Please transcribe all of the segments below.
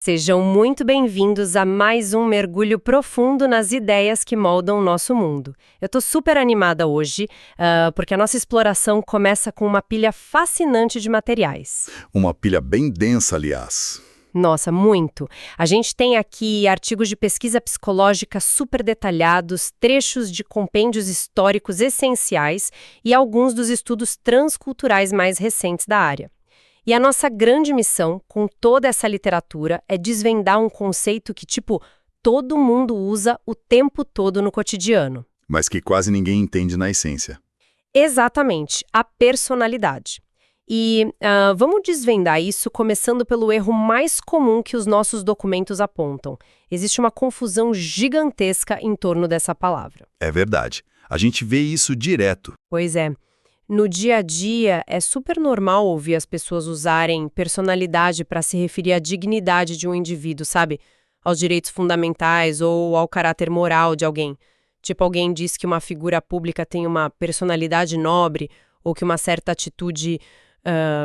Sejam muito bem-vindos a mais um mergulho profundo nas ideias que moldam o nosso mundo. Eu estou super animada hoje, porque a nossa exploração começa com uma pilha fascinante de materiais. Uma pilha bem densa, aliás. Nossa, muito! A gente tem aqui artigos de pesquisa psicológica super detalhados, trechos de compêndios históricos essenciais e alguns dos estudos transculturais mais recentes da área. E a nossa grande missão, com toda essa literatura, é desvendar um conceito que, todo mundo usa o tempo todo no cotidiano. Mas que quase ninguém entende na essência. Exatamente, a personalidade. E vamos desvendar isso começando pelo erro mais comum que os nossos documentos apontam. Existe uma confusão gigantesca em torno dessa palavra. É verdade. A gente vê isso direto. Pois é. No dia a dia, é super normal ouvir as pessoas usarem personalidade para se referir à dignidade de um indivíduo, sabe? Aos direitos fundamentais ou ao caráter moral de alguém. Tipo, alguém diz que uma figura pública tem uma personalidade nobre ou que uma certa atitude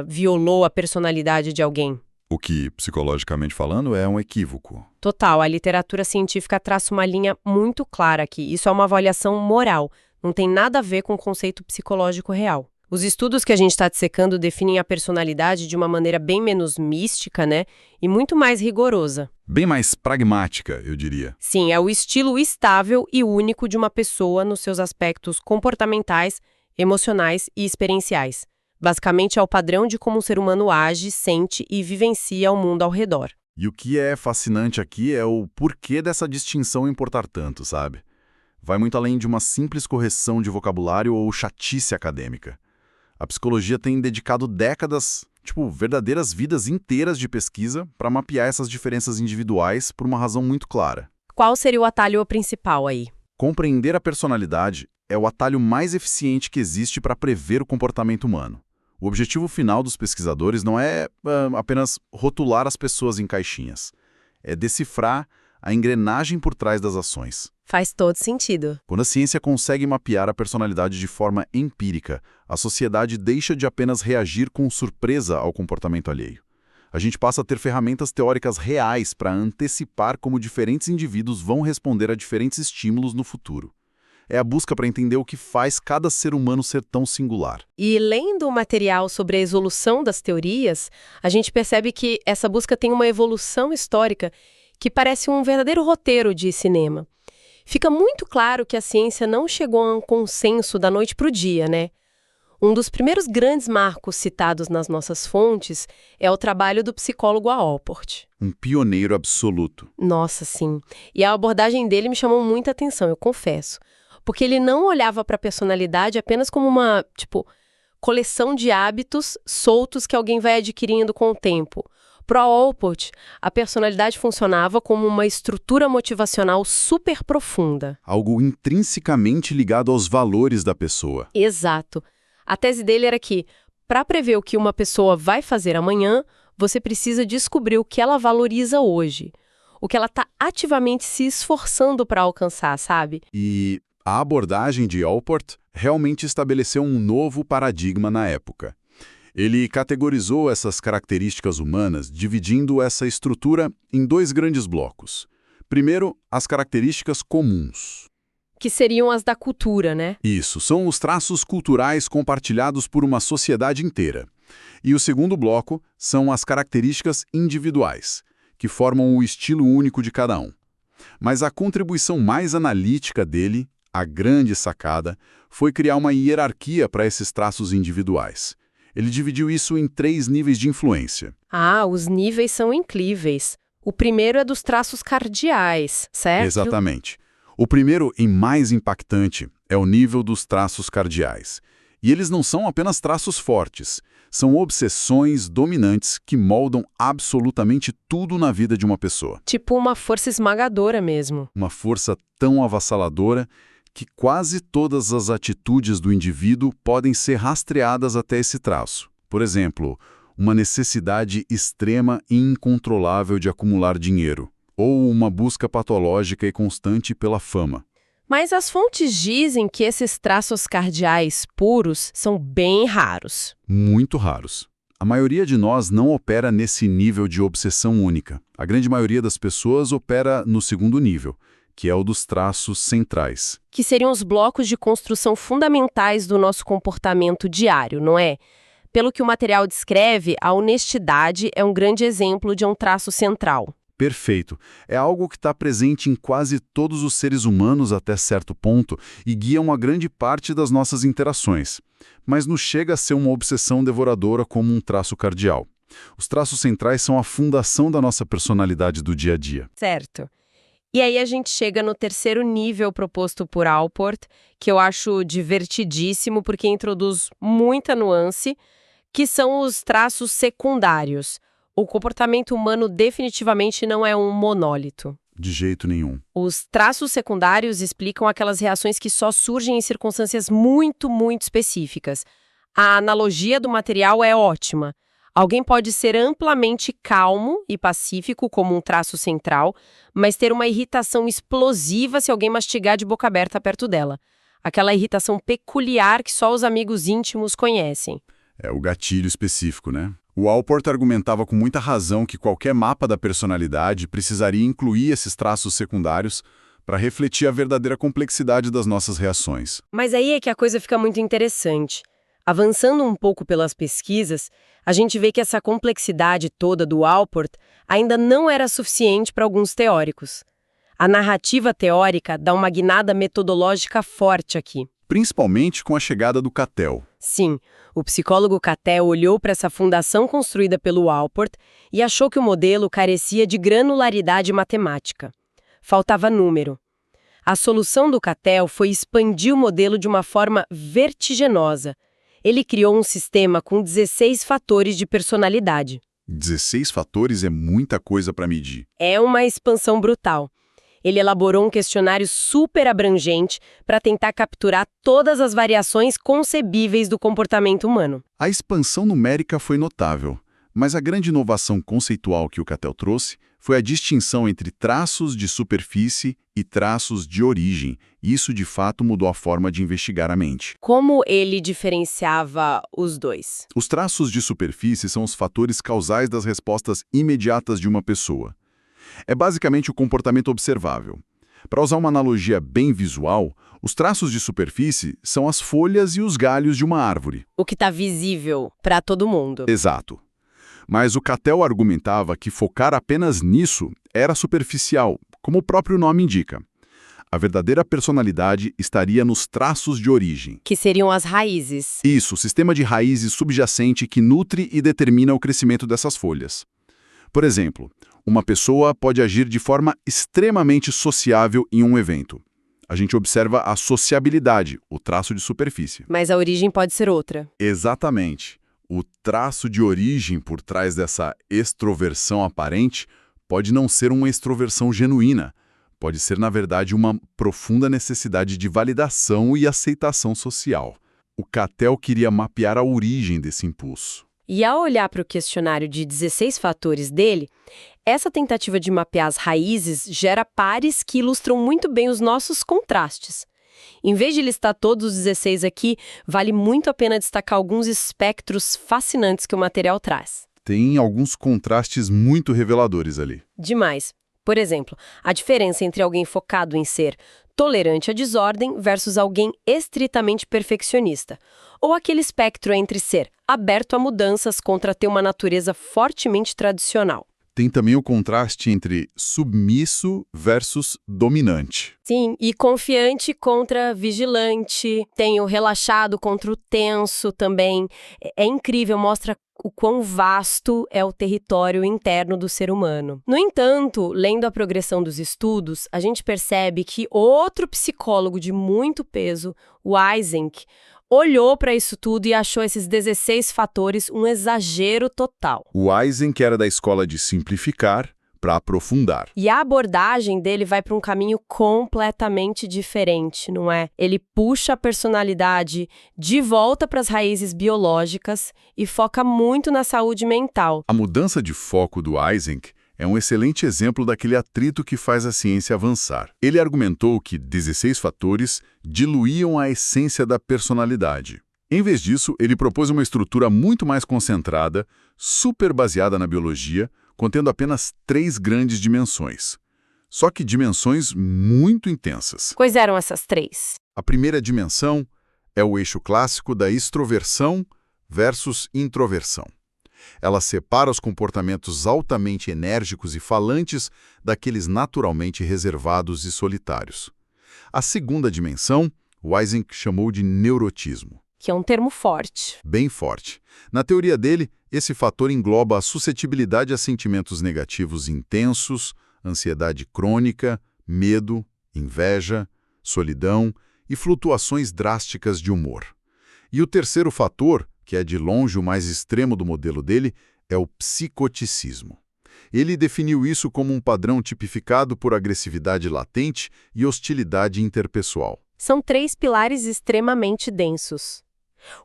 violou a personalidade de alguém. O que, psicologicamente falando, é um equívoco. Total, a literatura científica traça uma linha muito clara aqui. Isso é uma avaliação moral. Não tem nada a ver com o conceito psicológico real. Os estudos que a gente está dissecando definem a personalidade de uma maneira bem menos mística, né? E muito mais rigorosa. Bem mais pragmática, eu diria. Sim, é o estilo estável e único de uma pessoa nos seus aspectos comportamentais, emocionais e experienciais. Basicamente, é o padrão de como um ser humano age, sente e vivencia o mundo ao redor. E o que é fascinante aqui é o porquê dessa distinção importar tanto, sabe? Vai muito além de uma simples correção de vocabulário ou chatice acadêmica. A psicologia tem dedicado décadas, verdadeiras vidas inteiras de pesquisa para mapear essas diferenças individuais por uma razão muito clara. Qual seria o atalho principal aí? Compreender a personalidade é o atalho mais eficiente que existe para prever o comportamento humano. O objetivo final dos pesquisadores não é apenas rotular as pessoas em caixinhas. É decifrar a engrenagem por trás das ações. Faz todo sentido. Quando a ciência consegue mapear a personalidade de forma empírica, a sociedade deixa de apenas reagir com surpresa ao comportamento alheio. A gente passa a ter ferramentas teóricas reais para antecipar como diferentes indivíduos vão responder a diferentes estímulos no futuro. É a busca para entender o que faz cada ser humano ser tão singular. E lendo o material sobre a evolução das teorias, a gente percebe que essa busca tem uma evolução histórica que parece um verdadeiro roteiro de cinema. Fica muito claro que a ciência não chegou a um consenso da noite para o dia, né? Um dos primeiros grandes marcos citados nas nossas fontes é o trabalho do psicólogo Allport. Um pioneiro absoluto. Nossa, sim. E a abordagem dele me chamou muita atenção, eu confesso. Porque ele não olhava para a personalidade apenas como uma, coleção de hábitos soltos que alguém vai adquirindo com o tempo. Para Allport, a personalidade funcionava como uma estrutura motivacional super profunda. Algo intrinsecamente ligado aos valores da pessoa. Exato. A tese dele era que, para prever o que uma pessoa vai fazer amanhã, você precisa descobrir o que ela valoriza hoje. O que ela está ativamente se esforçando para alcançar, sabe? E a abordagem de Allport realmente estabeleceu um novo paradigma na época. Ele categorizou essas características humanas, dividindo essa estrutura em dois grandes blocos. Primeiro, as características comuns. Que seriam as da cultura, né? Isso, são os traços culturais compartilhados por uma sociedade inteira. E o segundo bloco são as características individuais, que formam o estilo único de cada um. Mas a contribuição mais analítica dele, a grande sacada, foi criar uma hierarquia para esses traços individuais. Ele dividiu isso em 3 níveis de influência. Ah, os níveis são incríveis. O primeiro é dos traços cardeais, certo? Exatamente. O primeiro e mais impactante é o nível dos traços cardeais. E eles não são apenas traços fortes, são obsessões dominantes que moldam absolutamente tudo na vida de uma pessoa. Tipo uma força esmagadora mesmo. Uma força tão avassaladora que quase todas as atitudes do indivíduo podem ser rastreadas até esse traço. Por exemplo, uma necessidade extrema e incontrolável de acumular dinheiro, ou uma busca patológica e constante pela fama. Mas as fontes dizem que esses traços cardeais puros são bem raros. Muito raros. A maioria de nós não opera nesse nível de obsessão única. A grande maioria das pessoas opera no segundo nível, que é o dos traços centrais. Que seriam os blocos de construção fundamentais do nosso comportamento diário, não é? Pelo que o material descreve, a honestidade é um grande exemplo de um traço central. Perfeito. É algo que está presente em quase todos os seres humanos até certo ponto e guia uma grande parte das nossas interações. Mas não chega a ser uma obsessão devoradora como um traço cardial. Os traços centrais são a fundação da nossa personalidade do dia a dia. Certo. E aí a gente chega no terceiro nível proposto por Allport, que eu acho divertidíssimo porque introduz muita nuance, que são os traços secundários. O comportamento humano definitivamente não é um monólito. De jeito nenhum. Os traços secundários explicam aquelas reações que só surgem em circunstâncias muito, muito específicas. A analogia do material é ótima. Alguém pode ser amplamente calmo e pacífico como um traço central, mas ter uma irritação explosiva se alguém mastigar de boca aberta perto dela. Aquela irritação peculiar que só os amigos íntimos conhecem. É o gatilho específico, né? O Allport argumentava com muita razão que qualquer mapa da personalidade precisaria incluir esses traços secundários para refletir a verdadeira complexidade das nossas reações. Mas aí é que a coisa fica muito interessante. Avançando um pouco pelas pesquisas, a gente vê que essa complexidade toda do Allport ainda não era suficiente para alguns teóricos. A narrativa teórica dá uma guinada metodológica forte aqui. Principalmente com a chegada do Cattell. Sim, o psicólogo Cattell olhou para essa fundação construída pelo Allport e achou que o modelo carecia de granularidade matemática. Faltava número. A solução do Cattell foi expandir o modelo de uma forma vertiginosa. Ele criou um sistema com 16 fatores de personalidade. 16 fatores é muita coisa para medir. É uma expansão brutal. Ele elaborou um questionário super abrangente para tentar capturar todas as variações concebíveis do comportamento humano. A expansão numérica foi notável, mas a grande inovação conceitual que o Cattell trouxe foi a distinção entre traços de superfície e traços de origem. Isso, de fato, mudou a forma de investigar a mente. Como ele diferenciava os dois? Os traços de superfície são os fatores causais das respostas imediatas de uma pessoa. É basicamente o comportamento observável. Para usar uma analogia bem visual, os traços de superfície são as folhas e os galhos de uma árvore. O que está visível para todo mundo. Exato. Mas o Cattell argumentava que focar apenas nisso era superficial, como o próprio nome indica. A verdadeira personalidade estaria nos traços de origem. Que seriam as raízes. Isso, o sistema de raízes subjacente que nutre e determina o crescimento dessas folhas. Por exemplo, uma pessoa pode agir de forma extremamente sociável em um evento. A gente observa a sociabilidade, o traço de superfície. Mas a origem pode ser outra. Exatamente. O traço de origem por trás dessa extroversão aparente pode não ser uma extroversão genuína. Pode ser, na verdade, uma profunda necessidade de validação e aceitação social. O Cattell queria mapear a origem desse impulso. E ao olhar para o questionário de 16 fatores dele, essa tentativa de mapear as raízes gera pares que ilustram muito bem os nossos contrastes. Em vez de listar todos os 16 aqui, vale muito a pena destacar alguns espectros fascinantes que o material traz. Tem alguns contrastes muito reveladores ali. Demais. Por exemplo, a diferença entre alguém focado em ser tolerante à desordem versus alguém estritamente perfeccionista. Ou aquele espectro entre ser aberto a mudanças contra ter uma natureza fortemente tradicional. Tem também o contraste entre submisso versus dominante. Sim, e confiante contra vigilante, tem o relaxado contra o tenso também. É incrível, mostra o quão vasto é o território interno do ser humano. No entanto, lendo a progressão dos estudos, a gente percebe que outro psicólogo de muito peso, o Eysenck, olhou para isso tudo e achou esses 16 fatores um exagero total. O Eysenck era da escola de simplificar para aprofundar. E a abordagem dele vai para um caminho completamente diferente, não é? Ele puxa a personalidade de volta para as raízes biológicas e foca muito na saúde mental. A mudança de foco do Eysenck é um excelente exemplo daquele atrito que faz a ciência avançar. Ele argumentou que 16 fatores diluíam a essência da personalidade. Em vez disso, ele propôs uma estrutura muito mais concentrada, super baseada na biologia, contendo apenas 3 grandes dimensões. Só que dimensões muito intensas. Quais eram essas 3? A primeira dimensão é o eixo clássico da extroversão versus introversão. Ela separa os comportamentos altamente enérgicos e falantes daqueles naturalmente reservados e solitários. A segunda dimensão, Eysenck chamou de neurotismo. Que é um termo forte. Bem forte. Na teoria dele, esse fator engloba a suscetibilidade a sentimentos negativos intensos, ansiedade crônica, medo, inveja, solidão e flutuações drásticas de humor. E o terceiro fator, que é de longe o mais extremo do modelo dele, é o psicoticismo. Ele definiu isso como um padrão tipificado por agressividade latente e hostilidade interpessoal. São 3 pilares extremamente densos.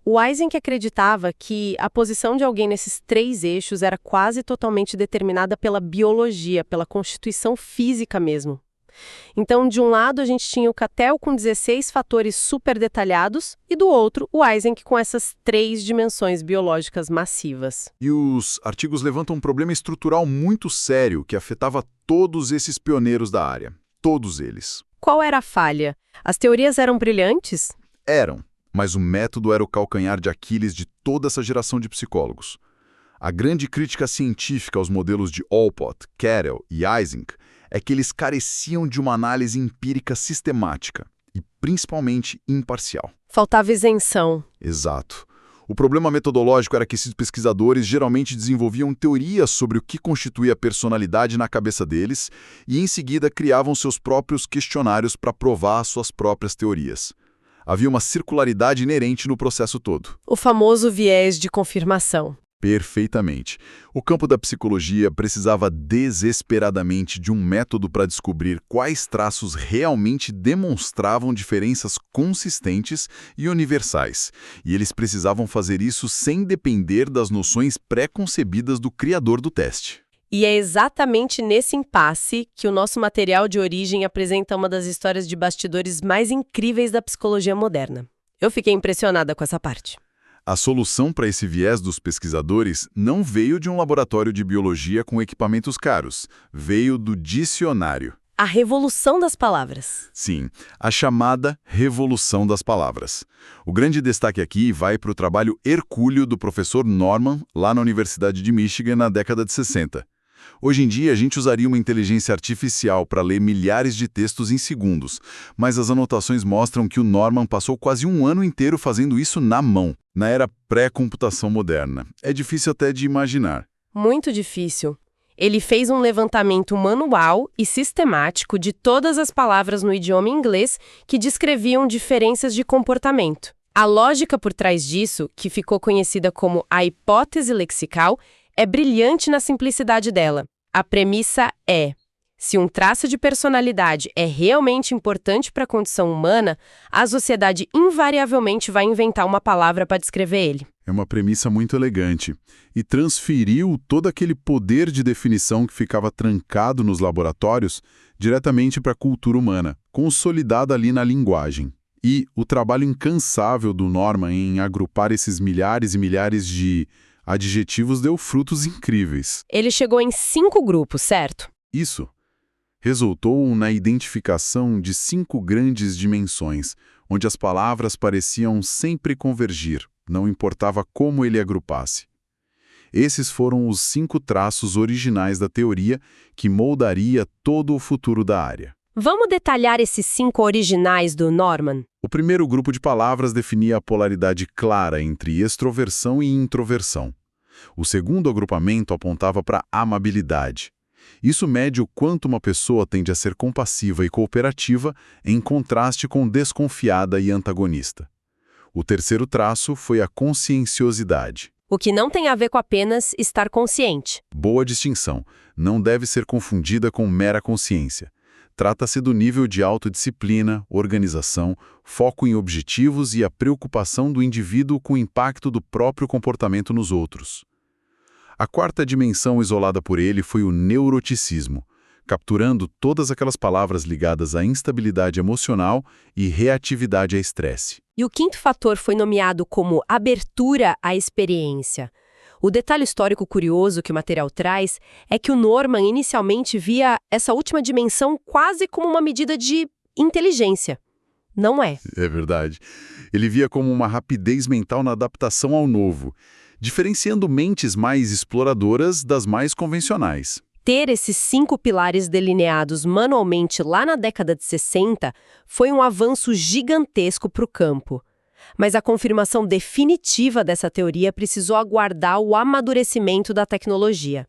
O Eysenck acreditava que a posição de alguém nesses 3 eixos era quase totalmente determinada pela biologia, pela constituição física mesmo. Então, de um lado, a gente tinha o Cattell com 16 fatores super detalhados e do outro, o Eysenck com essas 3 dimensões biológicas massivas. E os artigos levantam um problema estrutural muito sério que afetava todos esses pioneiros da área. Todos eles. Qual era a falha? As teorias eram brilhantes? Eram, mas o método era o calcanhar de Aquiles de toda essa geração de psicólogos. A grande crítica científica aos modelos de Alport, Cattell e Eysenck é que eles careciam de uma análise empírica sistemática e, principalmente, imparcial. Faltava isenção. Exato. O problema metodológico era que esses pesquisadores geralmente desenvolviam teorias sobre o que constituía a personalidade na cabeça deles e, em seguida, criavam seus próprios questionários para provar suas próprias teorias. Havia uma circularidade inerente no processo todo. O famoso viés de confirmação. Perfeitamente. O campo da psicologia precisava desesperadamente de um método para descobrir quais traços realmente demonstravam diferenças consistentes e universais. E eles precisavam fazer isso sem depender das noções pré-concebidas do criador do teste. E é exatamente nesse impasse que o nosso material de origem apresenta uma das histórias de bastidores mais incríveis da psicologia moderna. Eu fiquei impressionada com essa parte. A solução para esse viés dos pesquisadores não veio de um laboratório de biologia com equipamentos caros, veio do dicionário. A revolução das palavras. Sim, a chamada revolução das palavras. O grande destaque aqui vai para o trabalho hercúleo do professor Norman, lá na Universidade de Michigan, na década de 60. Hoje em dia, a gente usaria uma inteligência artificial para ler milhares de textos em segundos, mas as anotações mostram que o Norman passou quase um ano inteiro fazendo isso na mão, na era pré-computação moderna. É difícil até de imaginar. Muito difícil. Ele fez um levantamento manual e sistemático de todas as palavras no idioma inglês que descreviam diferenças de comportamento. A lógica por trás disso, que ficou conhecida como a hipótese lexical, é brilhante na simplicidade dela. A premissa é: se um traço de personalidade é realmente importante para a condição humana, a sociedade invariavelmente vai inventar uma palavra para descrever ele. É uma premissa muito elegante. E transferiu todo aquele poder de definição que ficava trancado nos laboratórios diretamente para a cultura humana, consolidada ali na linguagem. E o trabalho incansável do Norman em agrupar esses milhares e milhares de adjetivos deu frutos incríveis. Ele chegou em 5 grupos, certo? Isso resultou na identificação de 5 grandes dimensões, onde as palavras pareciam sempre convergir, não importava como ele agrupasse. Esses foram os 5 traços originais da teoria que moldaria todo o futuro da área. Vamos detalhar esses 5 originais do Norman? O primeiro grupo de palavras definia a polaridade clara entre extroversão e introversão. O segundo agrupamento apontava para a amabilidade. Isso mede o quanto uma pessoa tende a ser compassiva e cooperativa em contraste com desconfiada e antagonista. O terceiro traço foi a conscienciosidade. O que não tem a ver com apenas estar consciente. Boa distinção. Não deve ser confundida com mera consciência. Trata-se do nível de autodisciplina, organização, foco em objetivos e a preocupação do indivíduo com o impacto do próprio comportamento nos outros. A quarta dimensão isolada por ele foi o neuroticismo, capturando todas aquelas palavras ligadas à instabilidade emocional e reatividade a estresse. E o quinto fator foi nomeado como abertura à experiência. O detalhe histórico curioso que o material traz é que o Norman inicialmente via essa última dimensão quase como uma medida de inteligência. Não é. É verdade. Ele via como uma rapidez mental na adaptação ao novo, diferenciando mentes mais exploradoras das mais convencionais. Ter esses 5 pilares delineados manualmente lá na década de 60 foi um avanço gigantesco para o campo. Mas a confirmação definitiva dessa teoria precisou aguardar o amadurecimento da tecnologia.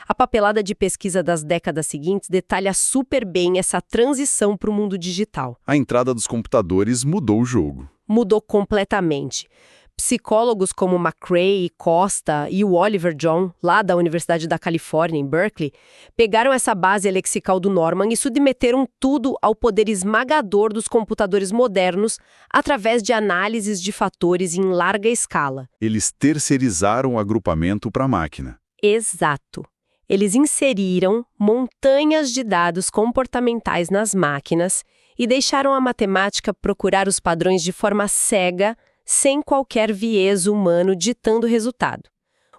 A papelada de pesquisa das décadas seguintes detalha super bem essa transição para o mundo digital. A entrada dos computadores mudou o jogo. Mudou completamente. Psicólogos como McCrae, Costa e o Oliver John, lá da Universidade da Califórnia, em Berkeley, pegaram essa base lexical do Norman e submeteram tudo ao poder esmagador dos computadores modernos através de análises de fatores em larga escala. Eles terceirizaram o agrupamento para a máquina. Exato. Eles inseriram montanhas de dados comportamentais nas máquinas e deixaram a matemática procurar os padrões de forma cega, sem qualquer viés humano ditando o resultado.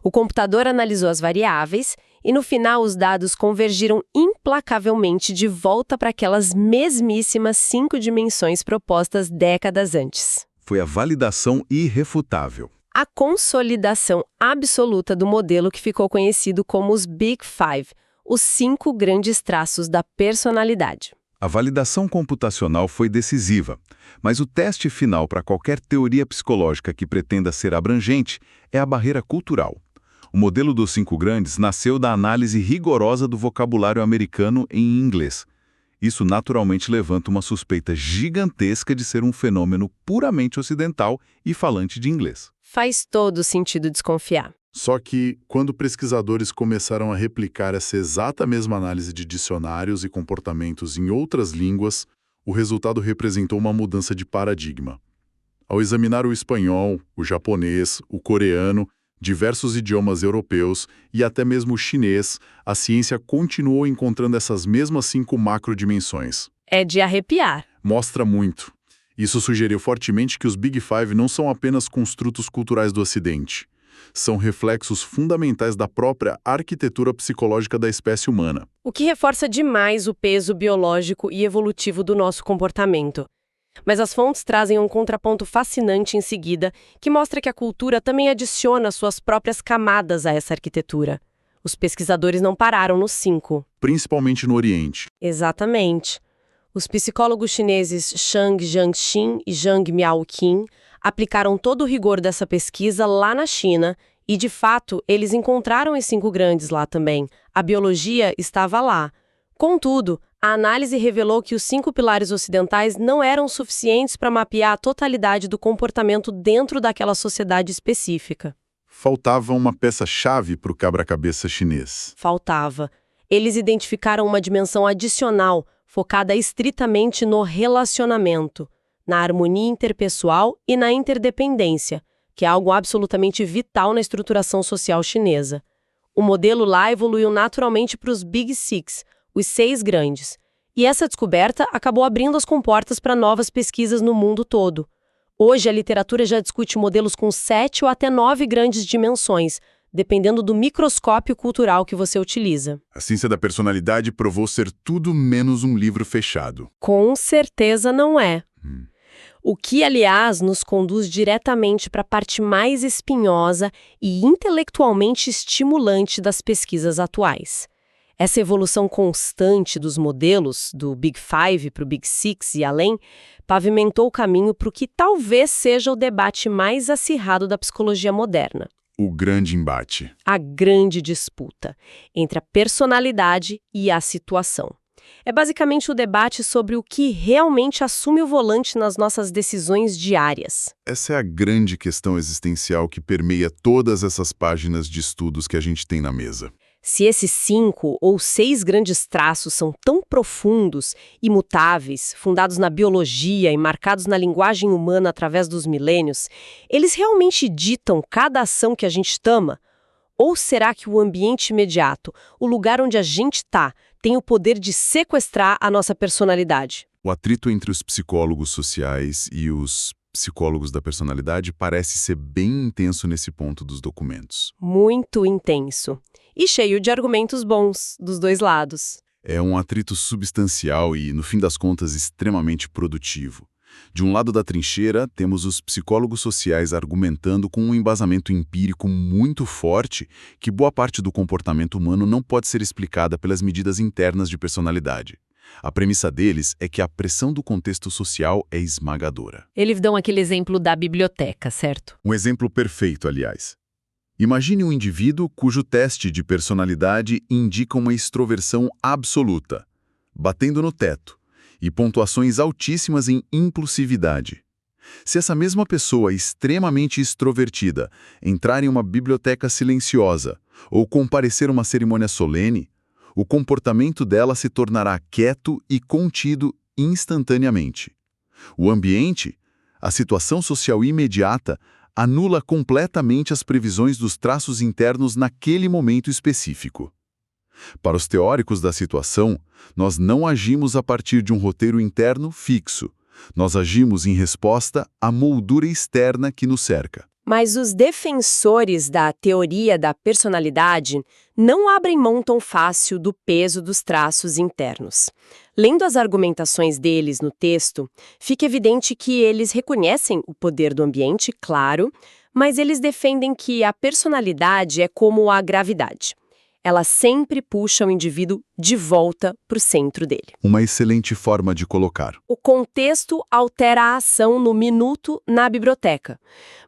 O computador analisou as variáveis e, no final, os dados convergiram implacavelmente de volta para aquelas mesmíssimas 5 dimensões propostas décadas antes. Foi a validação irrefutável. A consolidação absoluta do modelo que ficou conhecido como os Big Five, os 5 grandes traços da personalidade. A validação computacional foi decisiva, mas o teste final para qualquer teoria psicológica que pretenda ser abrangente é a barreira cultural. O modelo dos 5 grandes nasceu da análise rigorosa do vocabulário americano em inglês. Isso naturalmente levanta uma suspeita gigantesca de ser um fenômeno puramente ocidental e falante de inglês. Faz todo sentido desconfiar. Só que, quando pesquisadores começaram a replicar essa exata mesma análise de dicionários e comportamentos em outras línguas, o resultado representou uma mudança de paradigma. Ao examinar o espanhol, o japonês, o coreano, diversos idiomas europeus e até mesmo o chinês, a ciência continuou encontrando essas mesmas 5 macrodimensões. É de arrepiar. Mostra muito. Isso sugeriu fortemente que os Big Five não são apenas construtos culturais do Ocidente. São reflexos fundamentais da própria arquitetura psicológica da espécie humana. O que reforça demais o peso biológico e evolutivo do nosso comportamento. Mas as fontes trazem um contraponto fascinante em seguida, que mostra que a cultura também adiciona suas próprias camadas a essa arquitetura. Os pesquisadores não pararam nos 5. Principalmente no Oriente. Exatamente. Os psicólogos chineses Shang Jiangxin e Zhang Miaoqing aplicaram todo o rigor dessa pesquisa lá na China e, de fato, eles encontraram os 5 grandes lá também. A biologia estava lá. Contudo, a análise revelou que os 5 pilares ocidentais não eram suficientes para mapear a totalidade do comportamento dentro daquela sociedade específica. Faltava uma peça-chave para o quebra-cabeça chinês. Faltava. Eles identificaram uma dimensão adicional, focada estritamente no relacionamento, na harmonia interpessoal e na interdependência, que é algo absolutamente vital na estruturação social chinesa. O modelo lá evoluiu naturalmente para os Big Six, os 6 grandes, e essa descoberta acabou abrindo as comportas para novas pesquisas no mundo todo. Hoje, a literatura já discute modelos com 7 ou até 9 grandes dimensões, dependendo do microscópio cultural que você utiliza. A ciência da personalidade provou ser tudo menos um livro fechado. Com certeza não é. O que, aliás, nos conduz diretamente para a parte mais espinhosa e intelectualmente estimulante das pesquisas atuais. Essa evolução constante dos modelos, do Big Five para o Big Six e além, pavimentou o caminho para o que talvez seja o debate mais acirrado da psicologia moderna. O grande embate. A grande disputa entre a personalidade e a situação. É basicamente o debate sobre o que realmente assume o volante nas nossas decisões diárias. Essa é a grande questão existencial que permeia todas essas páginas de estudos que a gente tem na mesa. Se esses 5 ou 6 grandes traços são tão profundos, imutáveis, fundados na biologia e marcados na linguagem humana através dos milênios, eles realmente ditam cada ação que a gente toma? Ou será que o ambiente imediato, o lugar onde a gente está, tem o poder de sequestrar a nossa personalidade. O atrito entre os psicólogos sociais e os psicólogos da personalidade parece ser bem intenso nesse ponto dos documentos. Muito intenso. E cheio de argumentos bons dos dois lados. É um atrito substancial e, no fim das contas, extremamente produtivo. De um lado da trincheira, temos os psicólogos sociais argumentando com um embasamento empírico muito forte que boa parte do comportamento humano não pode ser explicada pelas medidas internas de personalidade. A premissa deles é que a pressão do contexto social é esmagadora. Eles dão aquele exemplo da biblioteca, certo? Um exemplo perfeito, aliás. Imagine um indivíduo cujo teste de personalidade indica uma extroversão absoluta, batendo no teto, e pontuações altíssimas em impulsividade. Se essa mesma pessoa extremamente extrovertida entrar em uma biblioteca silenciosa ou comparecer a uma cerimônia solene, o comportamento dela se tornará quieto e contido instantaneamente. O ambiente, a situação social imediata, anula completamente as previsões dos traços internos naquele momento específico. Para os teóricos da situação, nós não agimos a partir de um roteiro interno fixo. Nós agimos em resposta à moldura externa que nos cerca. Mas os defensores da teoria da personalidade não abrem mão tão fácil do peso dos traços internos. Lendo as argumentações deles no texto, fica evidente que eles reconhecem o poder do ambiente, claro, mas eles defendem que a personalidade é como a gravidade. Ela sempre puxa o indivíduo de volta para o centro dele. Uma excelente forma de colocar. O contexto altera a ação no minuto na biblioteca,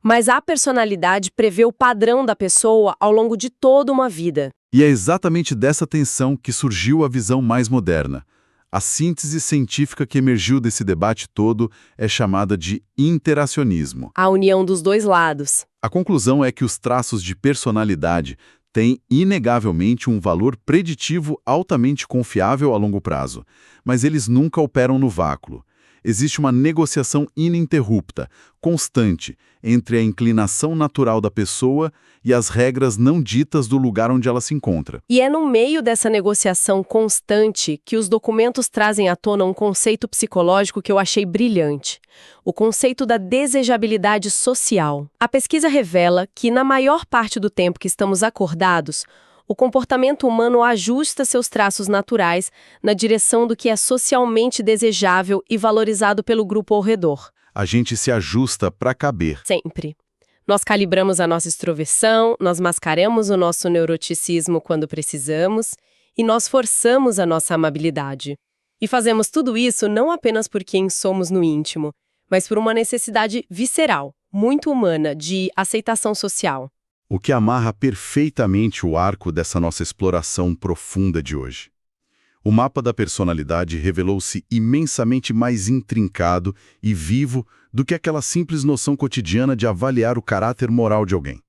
mas a personalidade prevê o padrão da pessoa ao longo de toda uma vida. E é exatamente dessa tensão que surgiu a visão mais moderna. A síntese científica que emergiu desse debate todo é chamada de interacionismo. A união dos dois lados. A conclusão é que os traços de personalidade têm inegavelmente um valor preditivo altamente confiável a longo prazo, mas eles nunca operam no vácuo. Existe uma negociação ininterrupta, constante, entre a inclinação natural da pessoa e as regras não ditas do lugar onde ela se encontra. E é no meio dessa negociação constante que os documentos trazem à tona um conceito psicológico que eu achei brilhante: o conceito da desejabilidade social. A pesquisa revela que, na maior parte do tempo que estamos acordados, o comportamento humano ajusta seus traços naturais na direção do que é socialmente desejável e valorizado pelo grupo ao redor. A gente se ajusta para caber. Sempre. Nós calibramos a nossa extroversão, nós mascaramos o nosso neuroticismo quando precisamos e nós forçamos a nossa amabilidade. E fazemos tudo isso não apenas por quem somos no íntimo, mas por uma necessidade visceral, muito humana, de aceitação social. O que amarra perfeitamente o arco dessa nossa exploração profunda de hoje. O mapa da personalidade revelou-se imensamente mais intrincado e vivo do que aquela simples noção cotidiana de avaliar o caráter moral de alguém.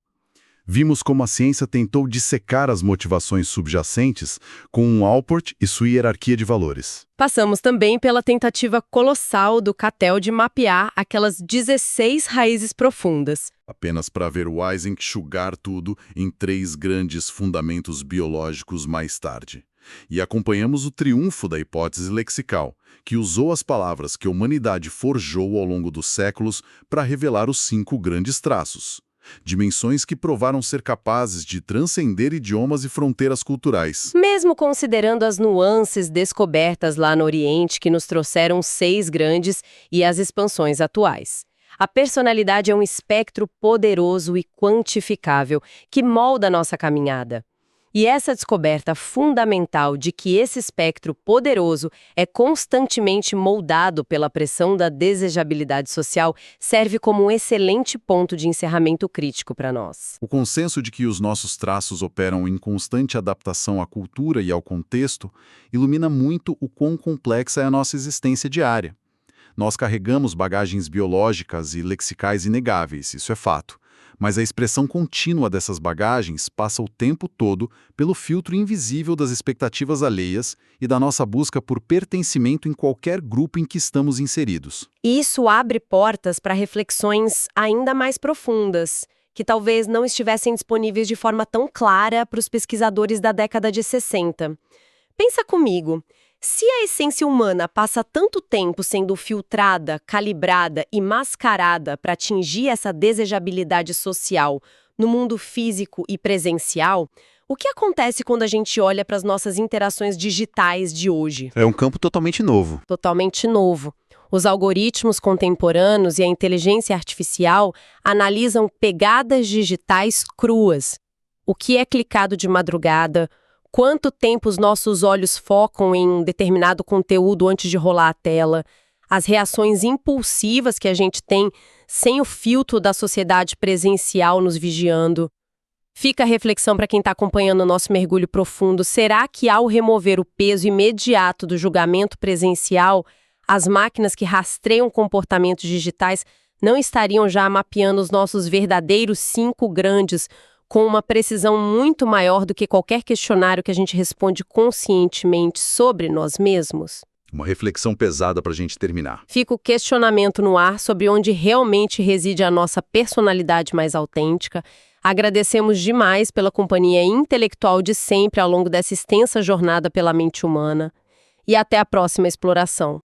Vimos como a ciência tentou dissecar as motivações subjacentes com um Allport e sua hierarquia de valores. Passamos também pela tentativa colossal do Cattell de mapear aquelas 16 raízes profundas. Apenas para ver Eysenck enxugar tudo em 3 grandes fundamentos biológicos mais tarde. E acompanhamos o triunfo da hipótese lexical, que usou as palavras que a humanidade forjou ao longo dos séculos para revelar os 5 grandes traços. Dimensões que provaram ser capazes de transcender idiomas e fronteiras culturais. Mesmo considerando as nuances descobertas lá no Oriente que nos trouxeram 6 grandes e as expansões atuais. A personalidade é um espectro poderoso e quantificável que molda nossa caminhada. E essa descoberta fundamental de que esse espectro poderoso é constantemente moldado pela pressão da desejabilidade social serve como um excelente ponto de encerramento crítico para nós. O consenso de que os nossos traços operam em constante adaptação à cultura e ao contexto ilumina muito o quão complexa é a nossa existência diária. Nós carregamos bagagens biológicas e lexicais inegáveis, isso é fato. Mas a expressão contínua dessas bagagens passa o tempo todo pelo filtro invisível das expectativas alheias e da nossa busca por pertencimento em qualquer grupo em que estamos inseridos. Isso abre portas para reflexões ainda mais profundas, que talvez não estivessem disponíveis de forma tão clara para os pesquisadores da década de 60. Pensa comigo. Se a essência humana passa tanto tempo sendo filtrada, calibrada e mascarada para atingir essa desejabilidade social no mundo físico e presencial, o que acontece quando a gente olha para as nossas interações digitais de hoje? É um campo totalmente novo. Totalmente novo. Os algoritmos contemporâneos e a inteligência artificial analisam pegadas digitais cruas. O que é clicado de madrugada, quanto tempo os nossos olhos focam em um determinado conteúdo antes de rolar a tela, as reações impulsivas que a gente tem sem o filtro da sociedade presencial nos vigiando. Fica a reflexão para quem está acompanhando o nosso mergulho profundo. Será que ao remover o peso imediato do julgamento presencial, as máquinas que rastreiam comportamentos digitais não estariam já mapeando os nossos verdadeiros 5 grandes com uma precisão muito maior do que qualquer questionário que a gente responde conscientemente sobre nós mesmos? Uma reflexão pesada para a gente terminar. Fica o questionamento no ar sobre onde realmente reside a nossa personalidade mais autêntica. Agradecemos demais pela companhia intelectual de sempre ao longo dessa extensa jornada pela mente humana. E até a próxima exploração.